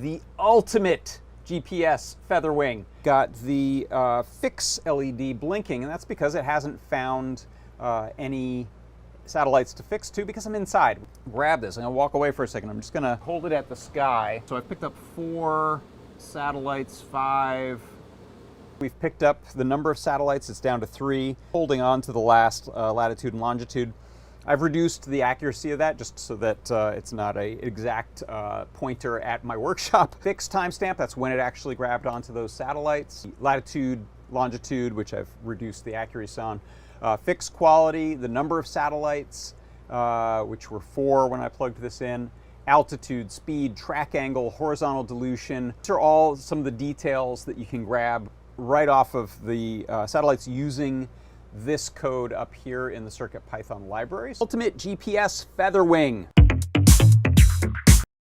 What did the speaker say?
the ultimate GPS FeatherWing. Got the fix LED blinking, and that's because it hasn't found any satellites to fix to because I'm inside. Grab this. I'm gonna walk away for a second. I'm just gonna hold it at the sky. So I've picked up 4 satellites, 5. We've picked up the number of satellites. It's down to 3. Holding on to the last latitude and longitude. I've reduced the accuracy of that just so that it's not an exact pointer at my workshop. Fixed timestamp, that's when it actually grabbed onto those satellites. Latitude, longitude, which I've reduced the accuracy on. Fixed quality, the number of satellites, which were 4 when I plugged this in. Altitude, speed, track angle, horizontal dilution. These are all some of the details that you can grab right off of the satellites using this code up here in the CircuitPython libraries. Ultimate GPS FeatherWing.